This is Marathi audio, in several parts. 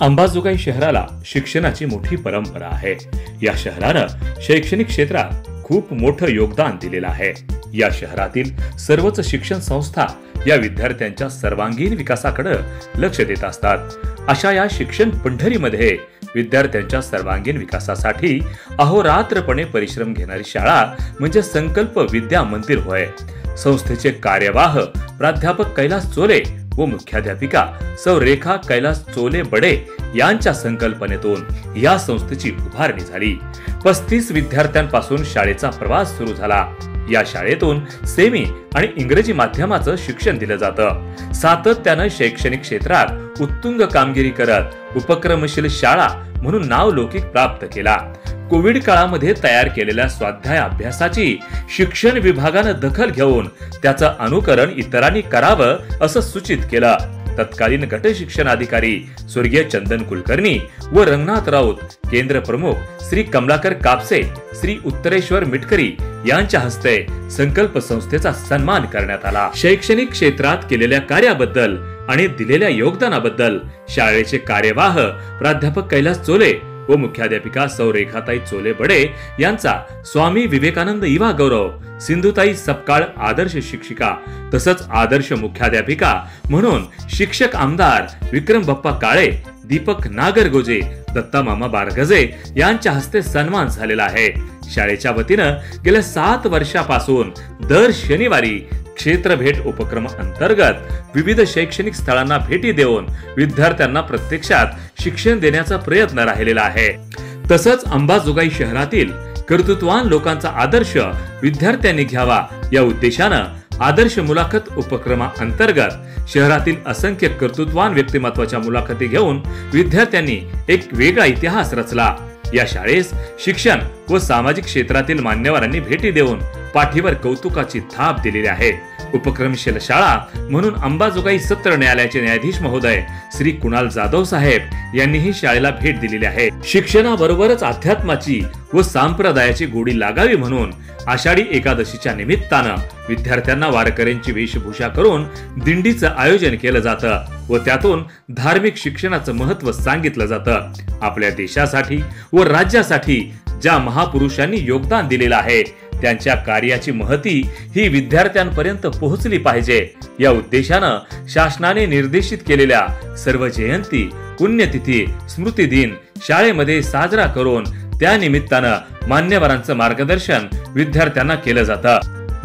अंबाजोगाई शहराला शिक्षणाची मोठी परंपरा आहे। या शहरानं शैक्षणिक क्षेत्रात खूप मोठं योगदान दिलेलं आहे। या शहरातील सर्वच शिक्षण संस्था या विद्यार्थ्यांच्या सर्वांगीण विकासाकडे लक्ष देत असतात। अशा या शिक्षण पंढरीमध्ये विद्यार्थ्यांच्या सर्वांगीण विकासासाठी अहोरात्रपणे परिश्रम घेणारी शाळा म्हणजे संकल्प विद्या मंदिर होय। संस्थेचे कार्यवाह प्राध्यापक कैलास चोले व मुख्याध्यापिका सौ रेखा कैलास चोले बडे यांच्या संकल्पनेतून या संस्थेची उभारणी झाली। 35 विद्यार्थ्यांपासून शाळेचा प्रवास सुरू झाला। या शाळेतून सेमी आणि इंग्रजी माध्यमाचं शिक्षण दिलं जातं। सातत्यानं शैक्षणिक क्षेत्रात उत्तुंग कामगिरी करत उपक्रमशील शाळा म्हणून नावलौकिक प्राप्त केला। कोविड काळामध्ये तयार केलेल्या स्वाध्याय अभ्यासाची शिक्षण विभागानं दखल घेऊन त्याचं अनुकरण इतरांनी करावं असं सूचित केलं। तत्कालीन गट शिक्षण अधिकारी स्वर्गीय चंदन कुलकर्णी व रंगनाथ राऊत, केंद्र प्रमुख श्री कमलाकर कापसे, श्री उत्तरेश्वर मिटकरी यांच्या हस्ते संकल्प संस्थेचा सन्मान करण्यात आला। शैक्षणिक क्षेत्रात केलेल्या कार्याबद्दल आणि दिलेल्या योगदानाबद्दल शाळेचे कार्यवाह प्राध्यापक कैलास चोले व मुख्याध्यापिका सौ रेखाताई चोले बडे यांचा स्वामी विवेकानंद युवा गौरव, सिंधुताई सपकाळ आदर्श शिक्षिका तसंच आदर्श मुख्याध्यापिका म्हणून शिक्षक आमदार विक्रम बाप्पा काळे, दीपक नागरगोजे, दत्ता मामा बारगजे यांच्या हस्ते सन्मान झालेला आहे। शाळेच्या वतीनं गेल्या 7 वर्षापासून दर शनिवारी क्षेत्र भेट उपक्रम अंतर्गत विविध शैक्षणिक स्थळांना भेटी देऊन विद्यार्थ्यांना प्रत्यक्षात शिक्षण देण्याचा प्रयत्न राहिलेला आहे। तसंच अंबाजोगाई शहरातील कर्तृत्ववान लोकांचा आदर्श विद्यार्थ्यांनी घ्यावा या उद्देशानं आदर्श मुलाखत उपक्रमा अंतर्गत शहरातील असंख्य कर्तृत्ववान व्यक्तिमत्वाच्या मुलाखती घेऊन विद्यार्थ्यांनी एक वेगळा इतिहास रचला। या शाळेस शिक्षण व सामाजिक क्षेत्रातील मान्यवरांनी भेटी देऊन पाठीवर कौतुकाची थाप दिलेली आहे। उपक्रमशील शाळा म्हणून अंबाजोगाई सत्र न्यायालयाचे न्यायाधीश महोदय श्री कुणाल जाधव साहेब यांनीही शाळेला भेट दिलेली आहे। शिक्षणाबरोबरच अध्यात्माची व संप्रदायाची गोडी लागावी म्हणून आषाढी एकादशीच्या निमित्तानं विद्यार्थ्यांना वारकऱ्यांची वेशभूषा करून दिंडीचं आयोजन केलं जातं व त्यातून धार्मिक शिक्षणाचं महत्त्व सांगितलं जातं। आपल्या देशासाठी व राज्यासाठी ज्या महापुरुषांनी योगदान दिलेलं आहे त्यांच्या कार्याची महती ही विद्यार्थ्यांपर्यंत पोहोचली पाहिजे या उद्देशानं शासनाने निर्देशित केलेल्या सर्व जयंती, पुण्यतिथी, स्मृती दिन शाळेमध्ये साजरा करून त्या निमित्तानं मान्यवरांचं मार्गदर्शन विद्यार्थ्यांना केलं जातं,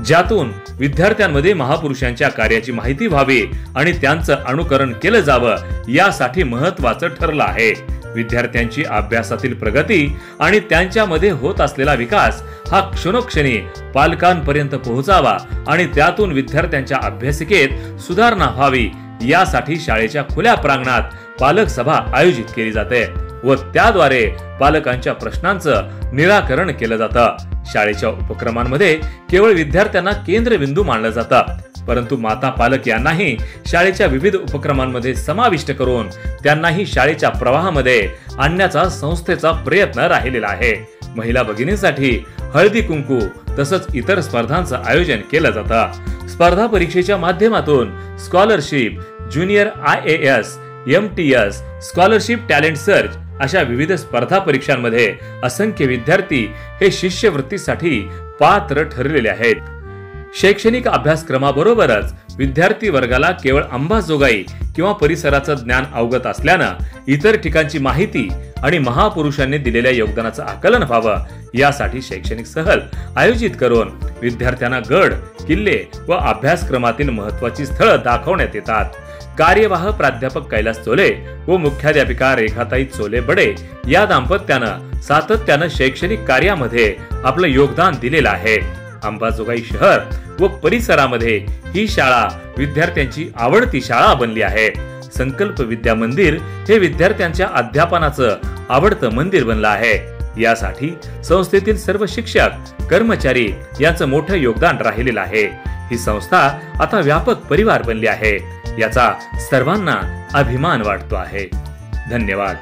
ज्यातून विद्यार्थ्यांमध्ये महापुरुषांच्या कार्याची माहिती व्हावी आणि त्यांचं अनुकरण केलं जावं यासाठी महत्त्वाचं ठरलं आहे। विद्यार्थ्यांची अभ्यासातील प्रगती आणि त्यांच्यामध्ये होत असलेला विकास हा क्षणोक्षणी पालकांपर्यंत पोहोचावा आणि त्यातून विद्यार्थ्यांच्या अभ्यासिकेत सुधारणा व्हावी यासाठी शाळेच्या खुल्या प्रांगणात पालक सभा आयोजित केली जाते व त्याद्वारे पालकांच्या प्रश्नांचं निराकरण केलं जातं। शाळेच्या उपक्रमांमध्ये केवळ विद्यार्थ्यांना केंद्रबिंदू मानलं जातं, परंतु माता पालक यांनाही शाळेच्या विविध उपक्रमांमध्ये समाविष्ट करून त्यांनाही शाळेच्या प्रवाहामध्ये आणण्याचा संस्थेचा प्रयत्न राहिलेला आहे। महिला भगिनींसाठी हळदी कुंकू तसंच इतर स्पर्धांचं आयोजन केलं जातं। स्पर्धा परीक्षेच्या माध्यमातून scholarship, junior IAS, MTS, scholarship talent search अशा विविध स्पर्धा परीक्षांमध्ये असंख्य विद्यार्थी हे शिष्यवृत्तीसाठी पात्र ठरलेले आहेत। शैक्षणिक अभ्यासक्रमाबरोबरच विद्यार्थी वर्गाला केवळ अंबाजोगाई किंवा परिसराचं ज्ञान अवगत असल्यानं इतर ठिकाणची माहिती आणि महापुरुषांनी दिलेल्या योगदानाचं आकलन व्हावं यासाठी शैक्षणिक सहल आयोजित करून विद्यार्थ्यांना गड, किल्ले व अभ्यासक्रमातील महत्त्वाची स्थळं दाखवण्यात येतात। कार्यवाह प्राध्यापक कैलास चोले व मुख्याध्यापिका रेखाताई चोले बडे या दाम्पत्यानं सातत्यानं शैक्षणिक कार्यामध्ये आपलं योगदान दिलेलं आहे। अंबाजोगाई शहर व परिसरामध्ये ही शाळा विद्यार्थ्यांची आवडती शाळा बनली आहे। संकल्प विद्या मंदिर हे विद्यार्थ्यांच्या अध्यापनाचं आवडतं मंदिर बनलं आहे। यासाठी संस्थेतील सर्व शिक्षक, कर्मचारी यांचं मोठं योगदान राहिलेलं आहे। ही संस्था आता व्यापक परिवार बनली आहे, याचा सर्वांना अभिमान वाटतो आहे। धन्यवाद।